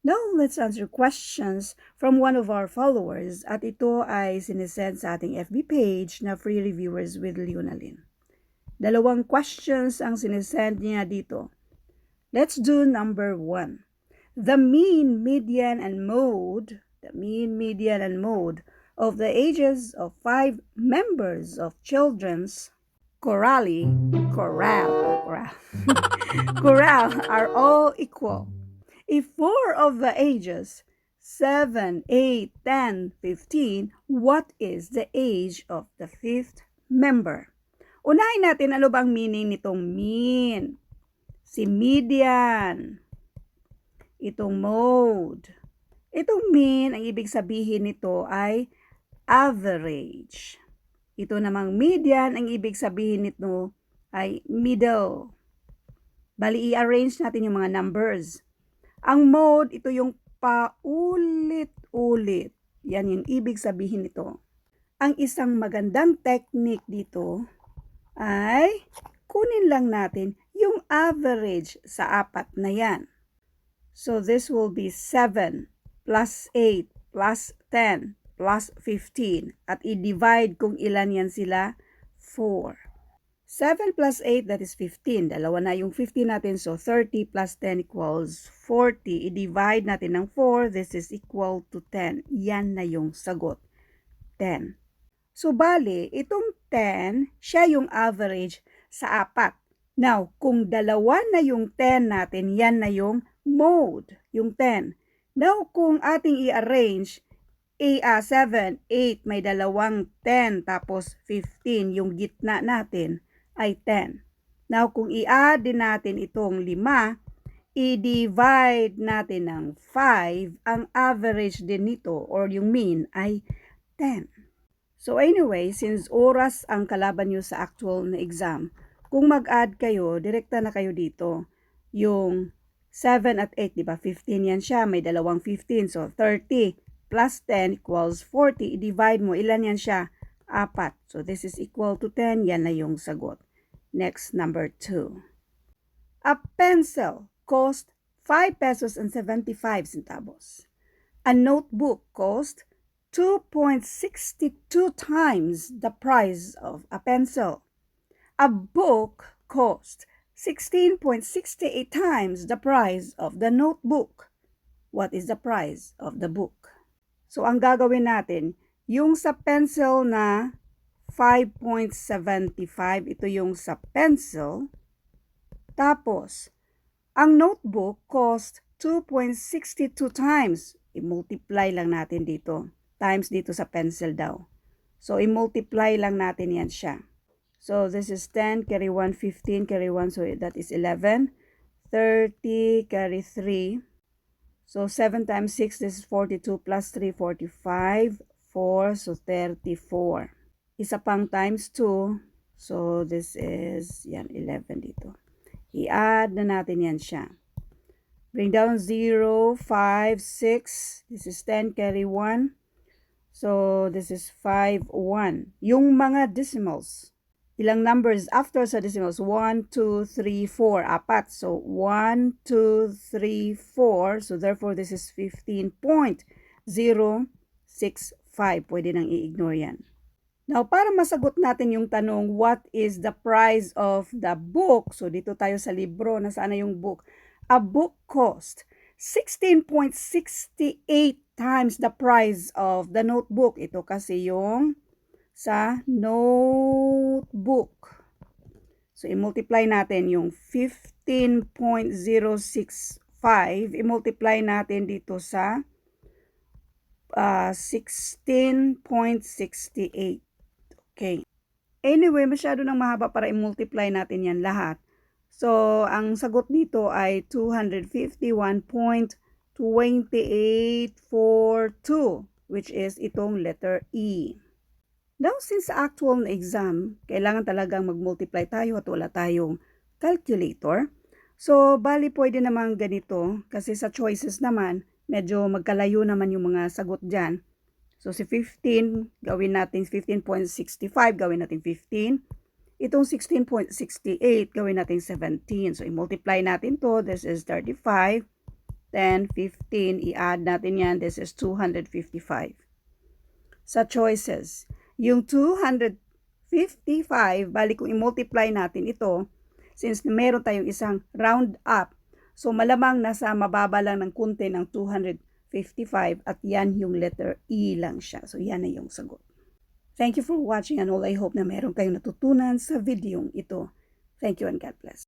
Now, let's answer questions from one of our followers at ito ay sinesend sa ating FB page na Free Reviewers with Leonalyn. Dalawang questions ang sinesend niya dito. Let's do number 1. The mean, median, and mode of the ages of 5 members of children's chorale are all equal. If 4 of the ages 7, 8, 10, 15, what is the age of the 5th member? Unahin natin ano bang meaning nitong mean. Si median. Itong mode. Itong mean, ang ibig sabihin nito ay average. Ito namang median, ang ibig sabihin nito ay middle. Bali, i-arrange natin yung mga numbers. Ang mode, ito yung paulit-ulit. Yan yung ibig sabihin nito. Ang isang magandang technique dito ay kunin lang natin yung average sa 4 na yan. So this will be 7 plus 8 plus 10 plus 15. At i-divide kung ilan yan sila, 4. 7 plus 8, that is 15. Dalawa na yung 15 natin. So, 30 plus 10 equals 40. I-divide natin ng 4. This is equal to 10. Yan na yung sagot. 10. So, bali, itong 10, siya yung average sa 4. Now, kung dalawa na yung 10 natin, yan na yung mode, yung 10. Now, kung ating i-arrange, 7, 8, may dalawang 10, tapos 15, yung gitna natin ay 10. Now, kung i-add din natin itong 5, i-divide natin ng 5, ang average din nito or yung mean ay 10. So anyway, since oras ang kalaban nyo sa actual na exam, kung mag-add kayo, direkta na kayo dito. Yung 7 at 8, di ba? 15 yan siya, may dalawang 15. So 30 plus 10 equals 40. I-divide mo, ilan yan siya? 4. So this is equal to 10. Yan na yung sagot. Next, number 2. A pencil cost 5 pesos and 75 centavos. A notebook cost 2.62 times the price of a pencil. A book cost 16.68 times the price of the notebook. What is the price of the book? So, ang gagawin natin, yung sa pencil na 5.75, ito yung sa pencil. Tapos, ang notebook cost 2.62 times. I-multiply lang natin dito. Times dito sa pencil daw. So, i-multiply lang natin yan siya. So, this is 10, carry 1, 15, carry 1, so that is 11. 30, carry 3. So, 7 times 6, this is 42, plus 3, 45. 4, so 34. Isa pang times 2, so this is, yan, 11 dito. I-add na natin yan siya. Bring down 0, 5, 6. This is 10, carry 1. So, this is 5, 1. Yung mga decimals. Ilang numbers after sa decimals? 1, 2, 3, 4. 4. So, 1, 2, 3, 4. So, therefore, this is 15.065. Pwede nang i-ignore yan. Now, para masagot natin yung tanong, what is the price of the book? So, dito tayo sa libro. Nasaan na yung book? A book cost 16.68 times the price of the notebook. Ito kasi yung sa notebook. So, i-multiply natin yung 15.065. I-multiply natin dito sa 16.68. Okay. Anyway, masyado nang mahaba para i-multiply natin yan lahat. So, ang sagot dito ay 251.2842, which is itong letter E. Now, since sa actual na exam, kailangan talagang mag-multiply tayo at wala tayong calculator. So, bali pwede naman ganito kasi sa choices naman, medyo magkalayo naman yung mga sagot dyan. So, si 15, gawin natin 15.65, gawin natin 15. Itong 16.68, gawin natin 17. So, i-multiply natin to. This is 35. 10, 15, i-add natin yan. This is 255. Sa choices, yung 255, balik kung i-multiply natin ito, since meron tayong isang round up, so malamang nasa mababa lang ng kunti ng 255 at yan yung letter E lang siya. So yan na yung sagot. Thank you for watching and all. I hope na meron kayong natutunan sa videong ito. Thank you and God bless.